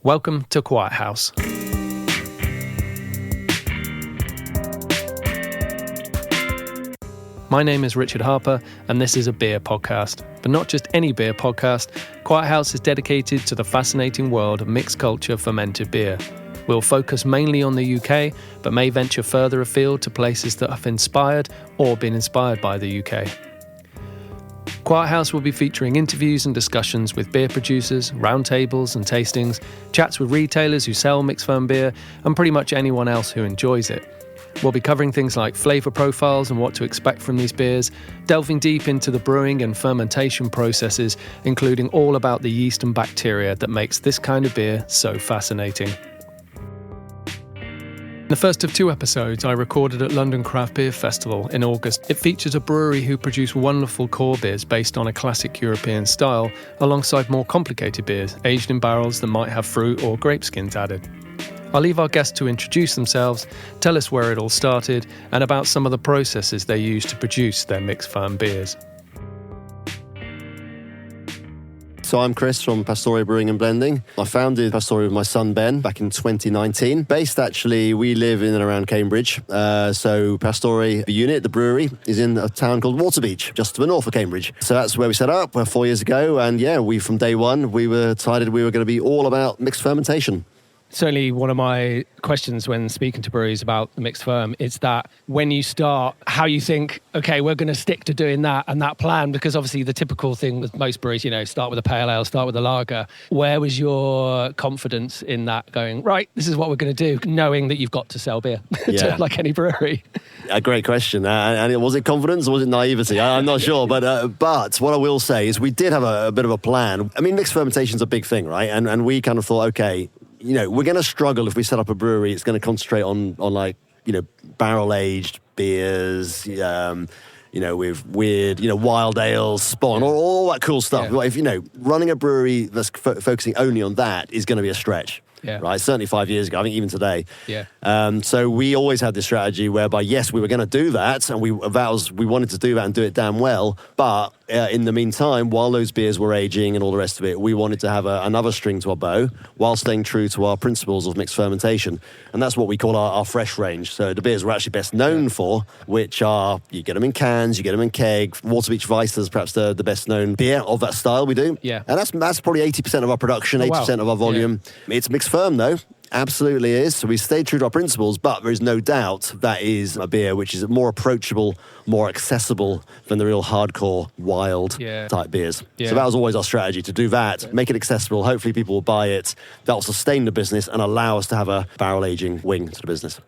Welcome to Quiet House. My name is Richard Harper, and this is a beer podcast. But not just any beer podcast, Quiet House is dedicated to the fascinating world of mixed culture fermented beer. We'll focus mainly on the UK, but may venture further afield to places that have inspired or been inspired by the UK. Quiet House will be featuring interviews and discussions with beer producers, roundtables and tastings, chats with retailers who sell mixed ferm beer, and pretty much anyone else who enjoys it. We'll be covering things like flavour profiles and what to expect from these beers, delving deep into the brewing and fermentation processes, including all about the yeast and bacteria that makes this kind of beer so fascinating. The first of 2 episodes I recorded at London Craft Beer Festival in August. It features a brewery who produce wonderful core beers based on a classic European style, alongside more complicated beers aged in barrels that might have fruit or grape skins added. I'll leave our guests to introduce themselves, tell us where it all started, and about some of the processes they use to produce their mixed ferm beers. So I'm Chris from Pastore Brewing and Blending. I founded Pastore with my son Ben back in 2019. Based actually, we live in and around Cambridge. So Pastore, the unit, the brewery, is in a town called Waterbeach, just to the north of Cambridge. So that's where we set up 4 years ago. And from day one, we were decided we were going to be all about mixed fermentation. Certainly one of my questions when speaking to breweries about the mixed ferm is that when you start, how you think, okay, we're going to stick to doing that and that plan, because obviously the typical thing with most breweries, start with a pale ale, start with a lager. Where was your confidence in that going, right, this is what we're going to do, knowing that you've got to sell beer, like any brewery? A great question. And was it confidence or was it naivety? I'm not sure. But what I will say is we did have a bit of a plan. I mean, mixed fermentation is a big thing, right? And we kind of thought, okay, we're going to struggle if we set up a brewery. It's going to concentrate on barrel-aged beers, with weird, wild ales, spawn, all that cool stuff. Yeah. If, running a brewery that's focusing only on that is going to be a stretch. Yeah. Right. Certainly 5 years ago, I think even today. Yeah. So we always had this strategy whereby, yes, we were going to do that, and we wanted to do that and do it damn well. But in the meantime, while those beers were aging and all the rest of it, we wanted to have another string to our bow while staying true to our principles of mixed fermentation. And that's what we call our fresh range. So the beers we're actually best known for, which are, you get them in cans, you get them in keg. Waterbeach Weiss is perhaps the best known beer of that style we do. Yeah. And that's probably 80% of our production, 80% of our volume. Yeah. It's mixed ferm though. Absolutely is. So we stayed true to our principles, but there is no doubt that is a beer which is more approachable, more accessible than the real hardcore, wild type beers. Yeah. So that was always our strategy, to do that, make it accessible. Hopefully people will buy it. That will sustain the business and allow us to have a barrel aging wing to the business.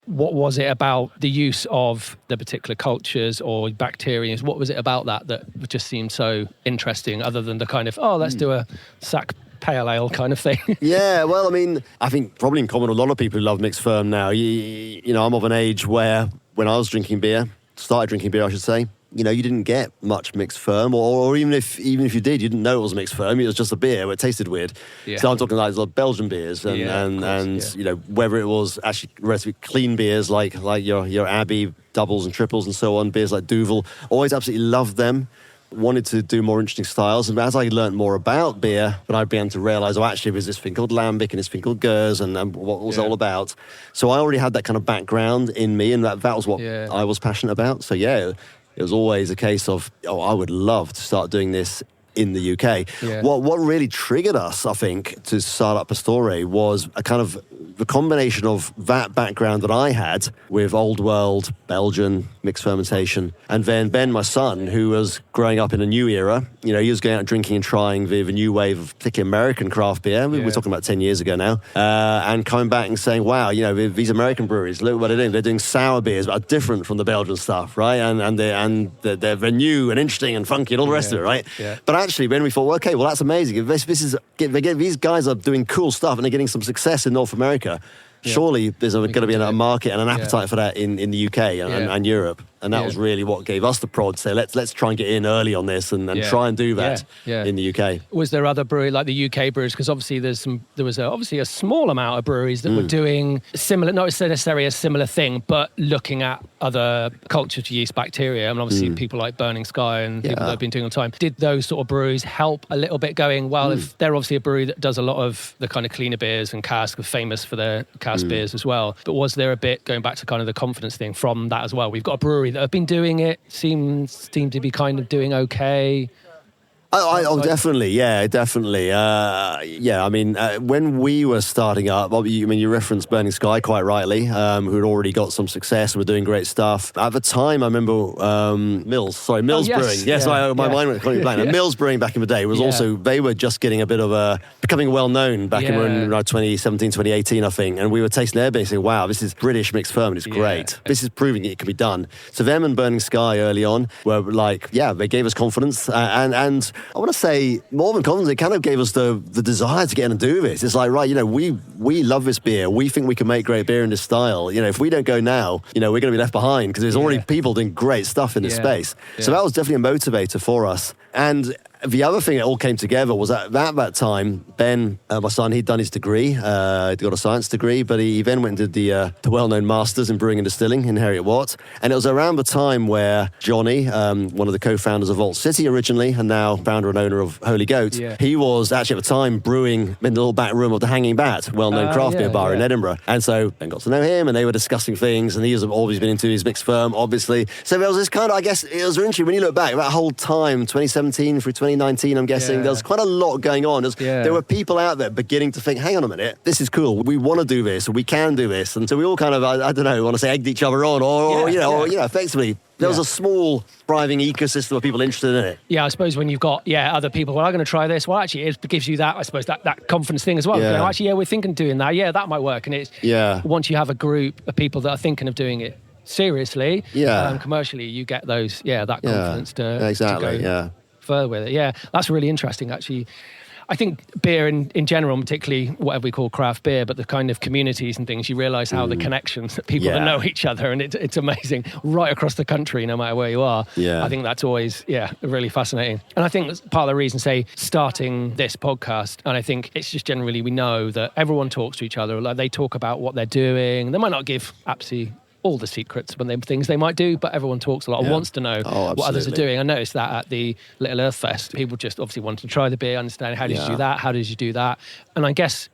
What was it about the use of the particular cultures or bacteria? What was it about that just seemed so interesting, other than the kind of, let's do a sack pale ale kind of thing? Yeah, well, I mean, I think probably in common with a lot of people who love mixed ferm now, I'm of an age where when I was started drinking beer, I should say, you didn't get much mixed ferm, or even if you did, you didn't know it was mixed ferm. It was just a beer, but it tasted weird. Yeah. So I'm talking like Belgian beers and whether it was actually relatively clean beers like your Abbey doubles and triples and so on, beers like Duvel. Always absolutely loved them. Wanted to do more interesting styles, and as I learned more about beer, then I began to realise, actually there's this thing called lambic and this thing called Gers and what was all about. So I already had that kind of background in me, and that was what I was passionate about. So it was always a case of, I would love to start doing this in the UK. Yeah. What really triggered us, I think, to start up Pastore was a kind of the combination of that background that I had with old world Belgian mixed fermentation, and then Ben, my son, who was growing up in a new era, he was going out drinking and trying the new wave of particularly American craft beer. We're talking about 10 years ago now, and coming back and saying, wow, these American breweries, look what they're doing. They're doing sour beers, but are different from the Belgian stuff, right? And they're new and interesting and funky and all the rest of it, right? Yeah. But actually, when we thought, okay, well, that's amazing. If these guys are doing cool stuff and they're getting some success in North America, surely there's going to be a market and an appetite for that in the UK and Europe. And that was really what gave us the prod. So let's try and get in early on this and try and do that in the UK. Was there other brewery like the UK brewers? Because obviously there was obviously a small amount of breweries that were doing similar, not necessarily a similar thing, but looking at other culture to yeast bacteria. I mean, obviously people like Burning Sky and people that have been doing all the time. Did those sort of breweries help a little bit going, well, if they're obviously a brewery that does a lot of the kind of cleaner beers, and cask are famous for their cask beers as well. But was there a bit, going back to kind of the confidence thing from that as well? We've got a brewery that have been doing it, seem to be kind of doing okay. Definitely. I mean, when we were starting up, you referenced Burning Sky quite rightly, who had already got some success and were doing great stuff. At the time, I remember Mills Brewing. Yes, my mind went completely blank. Mills Brewing back in the day was also, they were just getting a bit of becoming well known back in 2017, 2018, I think. And we were tasting their beer and saying, wow, this is British mixed ferm and it's great. This is proving it can be done. So them and Burning Sky early on were like, they gave us confidence and I want to say more than confidence, it kind of gave us the desire to get in and do this. It's like, right, we love this beer. We think we can make great beer in this style. If we don't go now, we're going to be left behind because there's already people doing great stuff in this space. So that was definitely a motivator for us. And the other thing that all came together was at that time, Ben, my son, he'd done his degree. He'd got a science degree, but he then went and did the well-known Masters in Brewing and Distilling in Heriot-Watt. And it was around the time where Johnny, one of the co-founders of Vault City originally, and now founder and owner of Holy Goat, he was actually at the time brewing in the little back room of the Hanging Bat, well-known craft beer bar in Edinburgh. And so Ben got to know him, and they were discussing things, and he has always been into his mixed ferm, obviously. So there was this kind of, I guess, it was interesting when you look back, that whole time, 2017 through 2019, I'm guessing, there was quite a lot going on. There were people out there beginning to think, hang on a minute, this is cool. We want to do this, we can do this. And so we all kind of, I don't know, want to say egged each other on, or effectively, there was a small, thriving ecosystem of people interested in it. Yeah, I suppose when you've got, other people, well, I'm going to try this. Well, actually, it gives you that, I suppose, that confidence thing as well. Yeah. Actually, we're thinking of doing that. Yeah, that might work. And it's, once you have a group of people that are thinking of doing it seriously, commercially, you get those, that confidence to go further with it. Yeah, that's really interesting, actually. I think beer in general, particularly whatever we call craft beer, but the kind of communities and things, you realise how the connections that people that know each other, and it's amazing right across the country, no matter where you are. I think that's always, really fascinating. And I think that's part of the reason, say, starting this podcast, and I think it's just generally we know that everyone talks to each other, like they talk about what they're doing. They might not give absolutely all the secrets when things they might do, but everyone talks a lot and wants to know what others are doing. I noticed that at the Little Earth Fest, people just obviously wanted to try the beer, understand how did you do that, how did you do that, and I guess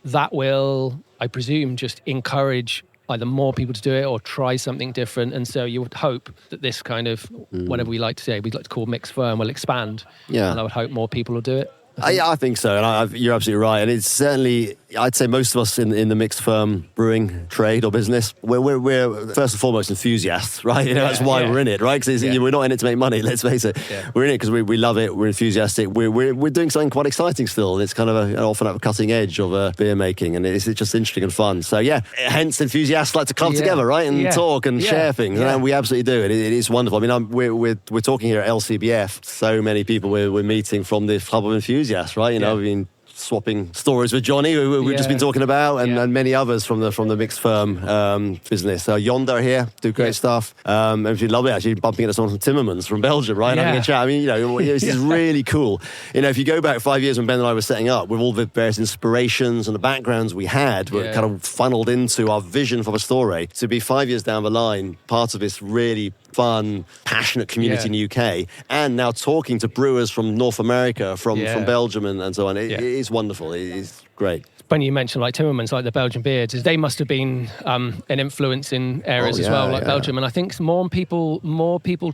that will, I presume, just encourage either more people to do it or try something different. And so you would hope that this kind of whatever we like to say, we'd like to call mixed ferm, will expand. And I would hope more people will do it. I think so, and you're absolutely right. And it's certainly, I'd say most of us in the mixed ferm brewing trade or business, we're first and foremost enthusiasts, right? That's why we're in it, right? Because we're not in it to make money, let's face it. We're in it because we love it, we're enthusiastic, we're doing something quite exciting still. It's kind of often at the cutting edge of beer making, and it's just interesting and fun. So hence enthusiasts like to come together, right? And talk and share things, and we absolutely do. It is wonderful. I mean, we're talking here at LCBF, so many people we're meeting from the Club of Enthusiasts, right? I've been swapping stories with Johnny, who we've just been talking about, and many others from the mixed ferm business. Yonder here do great stuff. And it's lovely actually bumping into someone from Timmermans from Belgium, right? Having a chat. I mean, this is really cool. If you go back 5 years when Ben and I were setting up, with all the various inspirations and the backgrounds we had, were kind of funneled into our vision for Pastore, to be 5 years down the line, part of this really fun, passionate community in the UK, and now talking to brewers from North America, from Belgium and so on. It is wonderful. It is great. When you mentioned like Timmermans, like the Belgian beards, they must have been an influence in areas as well, like Belgium. And I think more people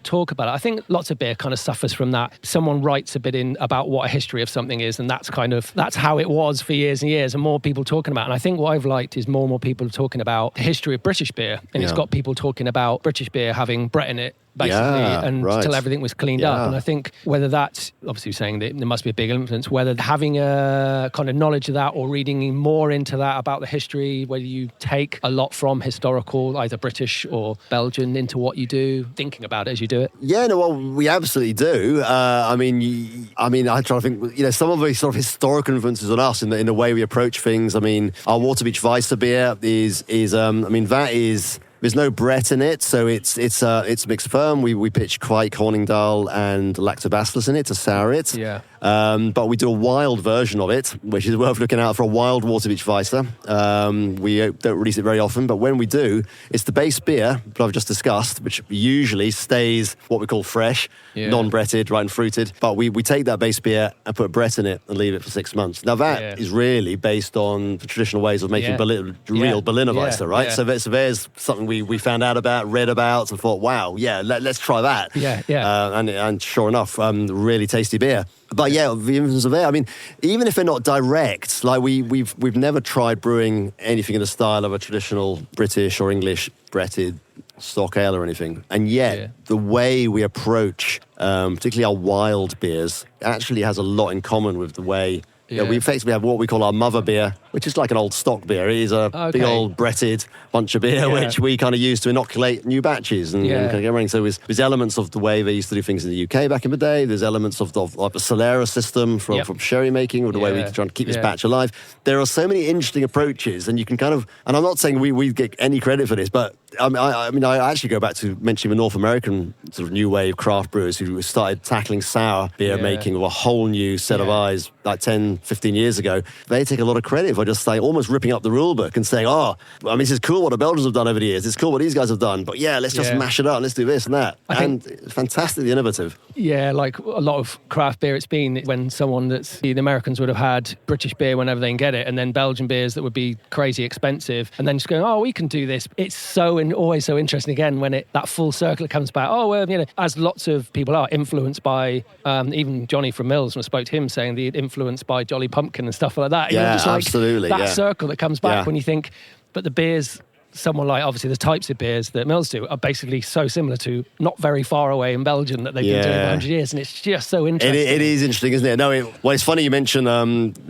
talk about it. I think lots of beer kind of suffers from that. Someone writes a bit in about what a history of something is, and that's how it was for years and years, and more people talking about it. And I think what I've liked is more and more people talking about the history of British beer, and it's got people talking about British beer having Brett in it, basically, until everything was cleaned up. And I think whether that's obviously saying that there must be a big influence, whether having a kind of knowledge of that or reading more into that about the history, whether you take a lot from historical, either British or Belgian, into what you do, thinking about it as you do it. We absolutely do. I try to think, some of the sort of historical influences on us in the way we approach things. I mean, our Waterbeach Weisse beer is that is There's no Brett in it, so it's mixed ferm. We pitch Quake, Horningdal, and Lactobacillus in it to sour it. Yeah. But we do a wild version of it, which is worth looking out for, a wild Waterbeach Weisse. We don't release it very often, but when we do, it's the base beer that I've just discussed, which usually stays what we call fresh, non-Bretted, right, and fruited. But we take that base beer and put Brett in it and leave it for 6 months. Now that is really based on the traditional ways of making real Berliner Weisse, right? Yeah. So there's something we found out about, read about, and thought, wow, let's try that. And sure enough, really tasty beer. But the influence of there, I mean, even if they're not direct, like we've never tried brewing anything in the style of a traditional British or English Bretted stock ale or anything. And yet, the way we approach, particularly our wild beers, actually has a lot in common with the way we effectively have what we call our mother beer, which is like an old stock beer. It is a big old Bretted bunch of beer, which we kind of use to inoculate new batches and kind of get running. So there's elements of the way they used to do things in the UK back in the day. There's elements of like the Solera system from sherry making, or the way we try to keep this batch alive. There are so many interesting approaches, and you can kind of, and I'm not saying we get any credit for this, but I mean, I actually go back to mentioning the North American sort of new wave craft brewers who started tackling sour beer making with a whole new set of eyes like 10, 15 years ago. They take a lot of credit for just like almost ripping up the rule book and saying, this is cool what the Belgians have done over the years. It's cool what these guys have done. But let's just mash it up. Let's do this and that. And it's fantastically innovative. Yeah, like a lot of craft beer, it's been when the Americans would have had British beer whenever they can get it, and then Belgian beers that would be crazy expensive, and then just going, we can do this. It's always so interesting again when that full circle comes back. As lots of people are influenced by, even Johnny from Mills, when I spoke to him saying the influenced by Jolly Pumpkin and stuff like that. Yeah, absolutely. That circle that comes back when you think, but the beers, someone like, obviously the types of beers that Mills do are basically so similar to not very far away in Belgium that they've been doing for 100 years, and it's just so interesting. It is interesting, isn't it? No, it's funny you mention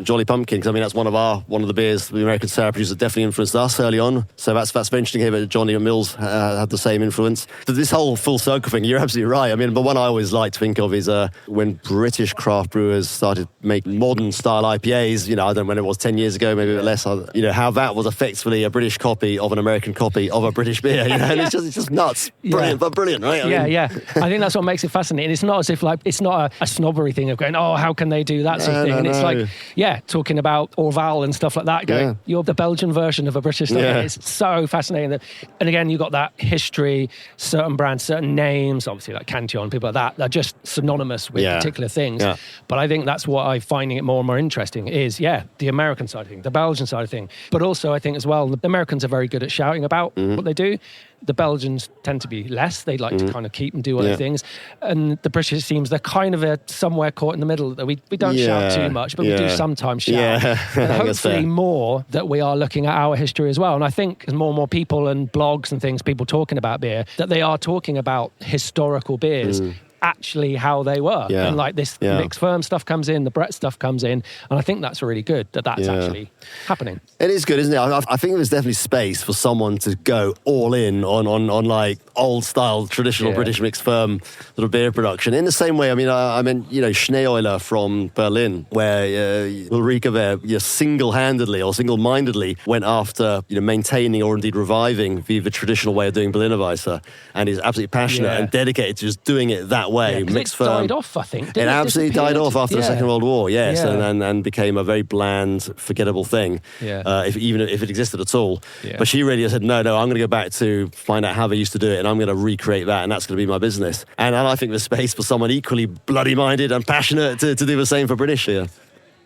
Jolly Pumpkin, because I mean that's one of the beers the American sour producers that definitely influenced us early on. So that's very interesting here that Johnny and Mills had the same influence. But this whole full circle thing, you're absolutely right. I mean, but one I always like to think of is when British craft brewers started making modern style IPAs. I don't know when it was, 10 years ago, maybe a bit less. How that was effectively a British copy of an American copy of a British beer, and it's just nuts. Brilliant, but brilliant, right? I think that's what makes it fascinating. It's not as if it's not a snobbery thing of going, how can they do that sort of thing? And it's like, talking about Orval and stuff like that, going, you're the Belgian version of a British thing. It's so fascinating. And again, you've got that history, certain brands, certain names, obviously like Cantillon, people like that, they're just synonymous with particular things. But I think that's what I'm finding it more and more interesting is, the American side of things, the Belgian side of things. But also I think as well, the Americans are very good at shouting about what they do. The Belgians tend to be less. They like to kind of keep and do other things. And the British, it seems, they're kind of somewhere caught in the middle. That we don't shout too much, but we do sometimes shout. And hopefully more that we are looking at our history as well. And I think as more and more people and blogs and things, people talking about beer, that they are talking about historical beers. Actually how they were, and like this mixed ferm stuff comes in, the Brett stuff comes in, and I think that's really good that's actually happening. It is good, isn't it? I think there's definitely space for someone to go all in on like old style traditional British mixed ferm sort of beer production. In the same way, I mean Schneeuler from Berlin, where Ulrike there single-handedly or single-mindedly went after maintaining or indeed reviving the traditional way of doing Berliner Weisse, and is absolutely passionate and dedicated to just doing it that way. Mixed ferm. It died off, I think. It absolutely died off after the Second World War, and became a very bland, forgettable thing, even if it existed at all. But she really said, no, I'm going to go back to find out how they used to do it, and I'm going to recreate that, and that's going to be my business. And I think there's space for someone equally bloody-minded and passionate to do the same for British here.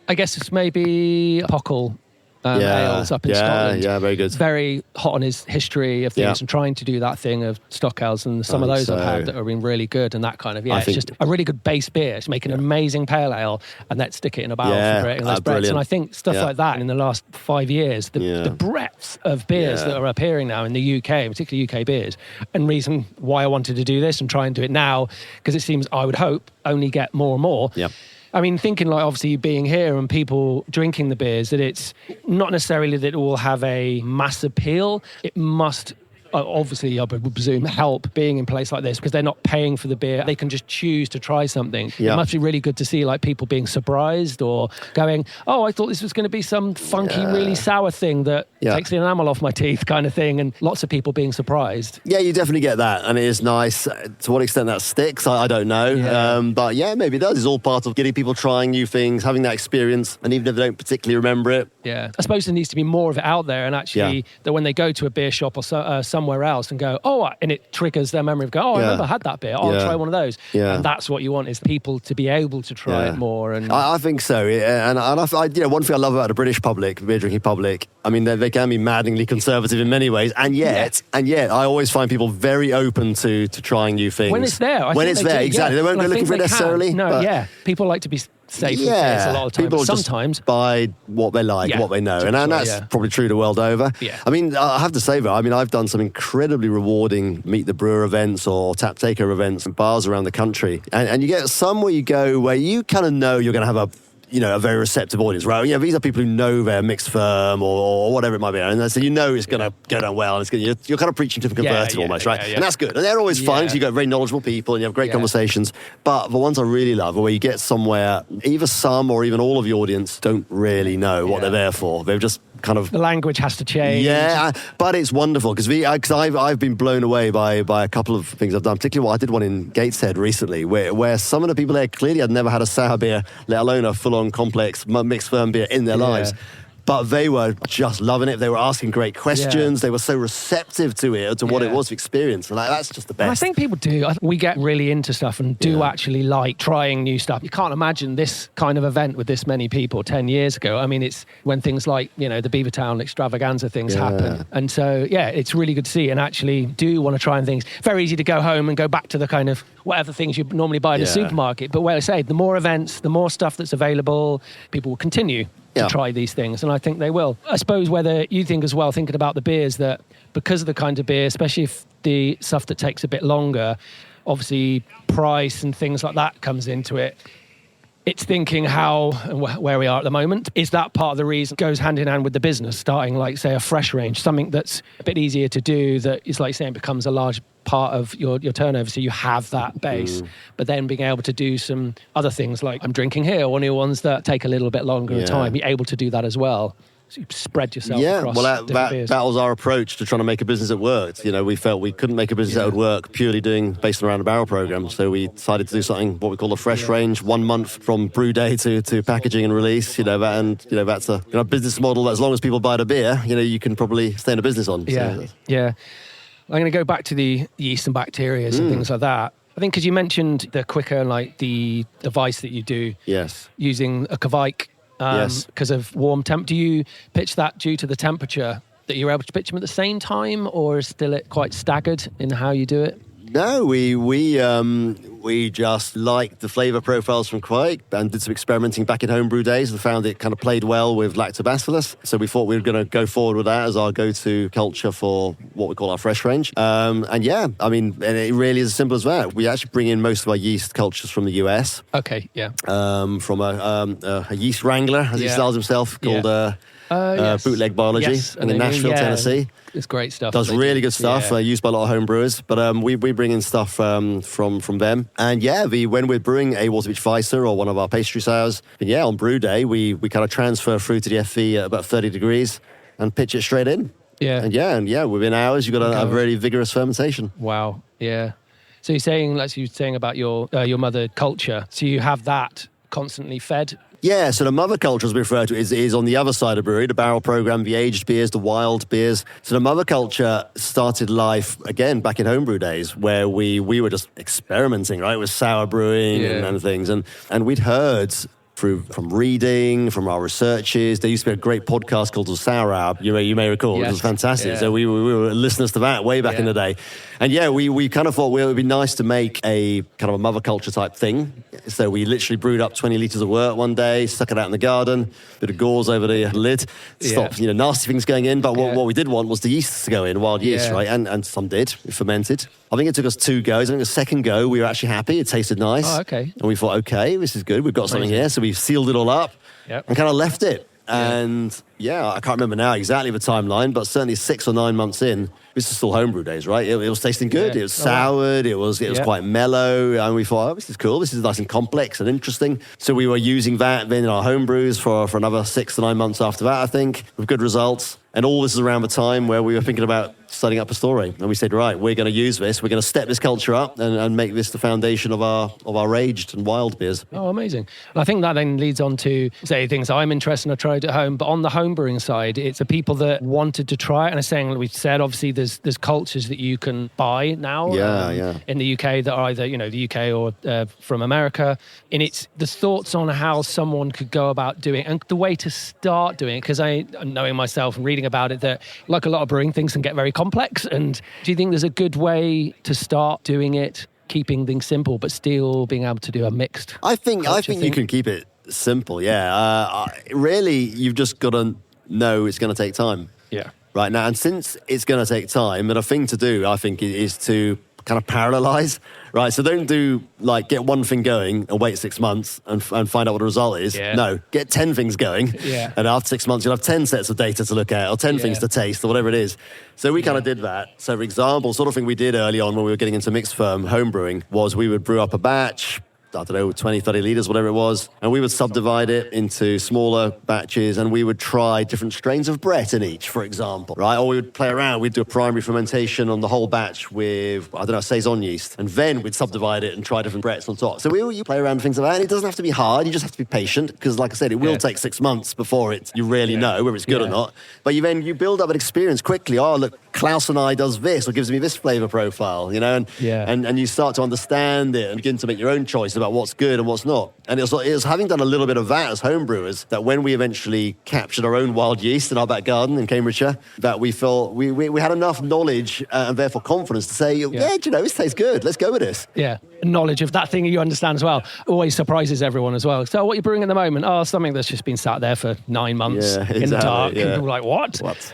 I guess it's maybe Hockle. Ales up in Scotland. Yeah, very good. Very hot on his history of things and trying to do that thing of stock ales, and some of those I've had that have been really good, and that kind of, it's just a really good base beer. It's making an amazing pale ale, and let's stick it in a barrel for creating those Bretts. And I think stuff like that in the last 5 years, the breadth of beers that are appearing now in the UK, particularly UK beers, and reason why I wanted to do this and try and do it now, because it seems, I would hope, only get more and more. I mean, thinking like obviously being here and people drinking the beers, that it's not necessarily that it will have a mass appeal. It must obviously I would presume help being in a place like this because they're not paying for the beer. They can just choose to try something. Yeah. It must be really good to see like people being surprised or going, oh, I thought this was going to be some funky, really sour thing that takes the enamel off my teeth kind of thing, and lots of people being surprised. Yeah, you definitely get that, and it is nice. To what extent that sticks, I don't know. Yeah. But yeah, maybe it does. It's all part of getting people trying new things, having that experience, and even if they don't particularly remember it. Yeah, I suppose there needs to be more of it out there, and actually that when they go to a beer shop or somewhere else and go, oh, and it triggers their memory of go, oh, I remember I had that beer. I'll try one of those. Yeah. And that's what you want, is people to be able to try it more. And I think so. And one thing I love about the British public, beer drinking public, I mean, they can be maddeningly conservative in many ways, and yet, I always find people very open to trying new things. When it's there. Exactly. They won't go looking for it necessarily. No, people like to be safe with this a lot of times. People sometimes just buy what they like, what they know, and that's probably true the world over. Yeah. I mean, I have to say though, I've done some incredibly rewarding Meet the Brewer events or Tap Taker events in bars around the country, and you get some where you go where you kind of know you're going to have a very receptive audience, right? Yeah, these are people who know their mixed ferm or whatever it might be, and so you know it's going to go down well. And you're kind of preaching to the converted almost, right? And that's good. And they're always fun because you've got very knowledgeable people and you have great conversations. But the ones I really love are where you get somewhere, either some or even all of the audience don't really know what they're there for. They've just kind of... The language has to change. Yeah, but it's wonderful because I've been blown away by a couple of things I've done. Particularly, I did one in Gateshead recently where some of the people there clearly had never had a sour beer, let alone a full-on complex mixed ferm beer in their lives. But they were just loving it. They were asking great questions. They were so receptive to it, to what it was to experience. And that's just the best. And I think people do. We get really into stuff and do actually like trying new stuff. You can't imagine this kind of event with this many people 10 years ago. I mean, it's when things like, the Beavertown extravaganza things happen. And so, it's really good to see and actually do want to try things. Very easy to go home and go back to the kind of whatever things you normally buy in a supermarket. But where I say, the more events, the more stuff that's available, people will continue to try these things, and I think they will. I suppose whether you think as well, thinking about the beers, that because of the kind of beer, especially if the stuff that takes a bit longer, obviously price and things like that comes into it. It's thinking how and where we are at the moment. Is that part of the reason? Goes hand in hand with the business, starting like, say, a fresh range, something that's a bit easier to do, that is like saying becomes a large part of your turnover, so you have that base, but then being able to do some other things like I'm drinking here, or new ones that take a little bit longer time, be able to do that as well. So you spread yourself across different beers. That was our approach to trying to make a business that worked. We felt we couldn't make a business that would work purely based around a barrel program, so we decided to do something what we call a fresh range, 1 month from brew day to packaging and release. That's a business model that as long as people buy the beer, you can probably stay in a business on. I'm going to go back to the yeast and bacteria and things like that. I think because you mentioned the quicker, like the device that you do using a Kveik because of warm temp. Do you pitch that due to the temperature that you're able to pitch them at the same time, or is still it quite staggered in how you do it? No, we just liked the flavour profiles from Kveik and did some experimenting back in homebrew days and found it kind of played well with lactobacillus. So we thought we were going to go forward with that as our go-to culture for what we call our fresh range. And it really is as simple as that. We actually bring in most of our yeast cultures from the US. Okay, yeah. From a yeast wrangler, as he styles himself, called... Bootleg Biology in Nashville, Tennessee. It's great stuff. Does really good stuff, used by a lot of home brewers. But we bring in stuff from them. And when we're brewing a Waterbeach Weiser or one of our pastry sours, on brew day, we kind of transfer through to the FV at about 30 degrees and pitch it straight in. Yeah. And within hours, you've got a very vigorous fermentation. Wow. Yeah. So you're saying, like you were saying about your mother culture, so you have that constantly fed? Yeah, so the mother culture, as we refer to, is on the other side of brewery, the barrel program, the aged beers, the wild beers. So the mother culture started life, again, back in homebrew days, where we were just experimenting, right, with sour brewing and things. And we'd heard from reading, from our researches. There used to be a great podcast called The Sour Hour, you may recall. Yes. It was fantastic. Yeah. So we were listeners to that way back in the day. And we kind of thought it would be nice to make a kind of a mother culture type thing. So we literally brewed up 20 litres of wort one day, stuck it out in the garden, bit of gauze over the lid, stopped nasty things going in. But what we did want was the yeast to go in, wild yeast, right? And some did. It fermented. I think it took us 2 goes. I think the second go, we were actually happy. It tasted nice. Oh, okay. And we thought, okay, this is good. We've got something here. So we sealed it all up and kind of left it. And I can't remember now exactly the timeline, but certainly 6 or 9 months in, this is still homebrew days, right? It was tasting good. It was soured. It was quite mellow. And we thought, this is cool. This is nice and complex and interesting. So we were using that then in our homebrews for another 6 to 9 months after that, I think, with good results. And all this is around the time where we were thinking about starting up Pastore. And we said, right, we're going to use this. We're going to step this culture up and make this the foundation of our aged and wild beers. Oh, amazing. And I think that then leads on to, say, things I'm interested in, I tried at home. But on the home brewing side, it's the people that wanted to try it. And I'm saying, like we've said, obviously there's cultures that you can buy now in the UK that are either, the UK or from America. And it's the thoughts on how someone could go about doing it and the way to start doing it. Because knowing myself and reading about it, that like a lot of brewing, things can get very complex. And do you think there's a good way to start doing it, keeping things simple, but still being able to do a mixed? I think you can keep it simple. Yeah, really, you've just got to know it's going to take time. Yeah. Right now, and since it's going to take time, and a thing to do, I think, is to kind of parallelize, right? So don't do get one thing going and wait 6 months and find out what the result is. Yeah. No, get 10 things going. Yeah. And after 6 months, you'll have 10 sets of data to look at or 10 things to taste or whatever it is. So we kind of did that. So for example, sort of thing we did early on when we were getting into mixed ferm homebrewing was we would brew up a batch, I don't know, 20, 30 litres, whatever it was. And we would subdivide it into smaller batches and we would try different strains of Brett in each, for example, right? Or we would play around. We'd do a primary fermentation on the whole batch with, Saison yeast. And then we'd subdivide it and try different Bretts on top. So you play around with things like that. And it doesn't have to be hard. You just have to be patient because, like I said, it will take 6 months before you really know whether it's good or not. But you build up an experience quickly. Oh, look, Klaus and I does this or gives me this flavour profile, and you start to understand it and begin to make your own choice about what's good and what's not. And it was having done a little bit of that as homebrewers that when we eventually captured our own wild yeast in our back garden in Cambridgeshire, that we felt we had enough knowledge and therefore confidence to say, this tastes good. Let's go with this. Yeah. Knowledge of that thing you understand as well always surprises everyone as well. So what you're brewing at the moment? Oh, something that's just been sat there for 9 months in the dark. Yeah. And people are like, what?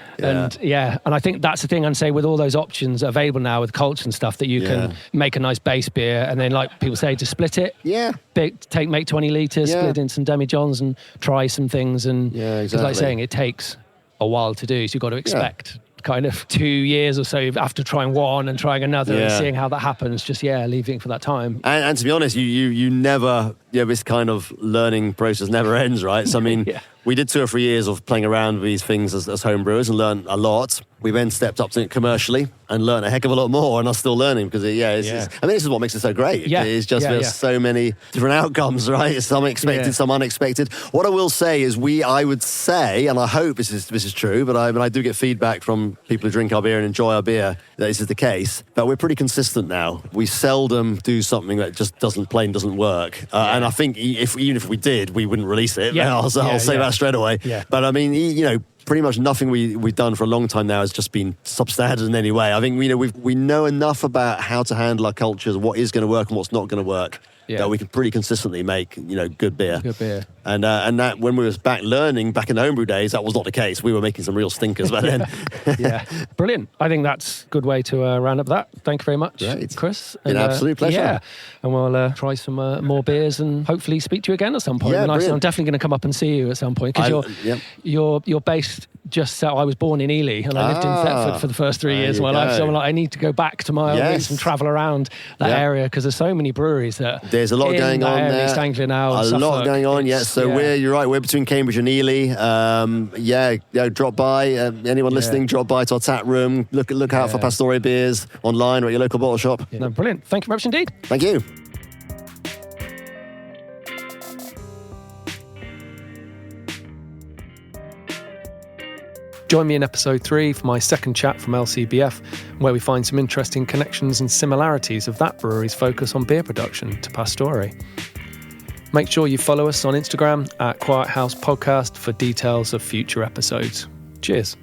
Yeah. And I think that's the thing. And say with all those options available now with culture and stuff that you can make a nice base beer and then like people say to split it. Yeah. Make 20 litres, split in some demi-johns and try some things. And exactly. Like saying, it takes a while to do. So you've got to expect kind of 2 years or so after trying one and trying another and seeing how that happens, just leaving it for that time. And to be honest, you never, this kind of learning process never ends, right? So I mean, we did 2 or 3 years of playing around with these things as homebrewers and learned a lot. We then stepped up to it commercially and learned a heck of a lot more, and I'm still learning because this is what makes it so great. Yeah. It's just there's so many different outcomes, right? Some expected, some unexpected. What I will say is I would say, and I hope this is true, but I do get feedback from people who drink our beer and enjoy our beer that this is the case, but we're pretty consistent now. We seldom do something that just doesn't work. And I think even if we did, we wouldn't release it. Yeah. I'll say that straight away. Yeah. But I mean, pretty much nothing we've done for a long time now has just been substandard in any way. I think we know enough about how to handle our cultures, what is going to work and what's not going to work, that we can pretty consistently make good beer. Good beer. And that when we was back in the homebrew days, that was not the case. We were making some real stinkers back then. Brilliant. I think that's a good way to round up that. Thank you very much, Chris. An absolute pleasure. Yeah, and we'll try some more beers and hopefully speak to you again at some point. And I'm definitely going to come up and see you at some point because you're based just south. I was born in Ely and I lived in Thetford for the first 3 years of my life. So I'm like, I need to go back to my own roots and travel around that area because there's so many breweries that there's a lot going on there. East Anglia now. A lot going on. So you're right. We're between Cambridge and Ely. Drop by. Anyone listening, drop by to our tap room. Look out for Pastore beers online or at your local bottle shop. Yeah. No, brilliant. Thank you very much indeed. Thank you. Join me in episode 3 for my second chat from LCBF, where we find some interesting connections and similarities of that brewery's focus on beer production to Pastore. Make sure you follow us on Instagram at Quiet House Podcast for details of future episodes. Cheers.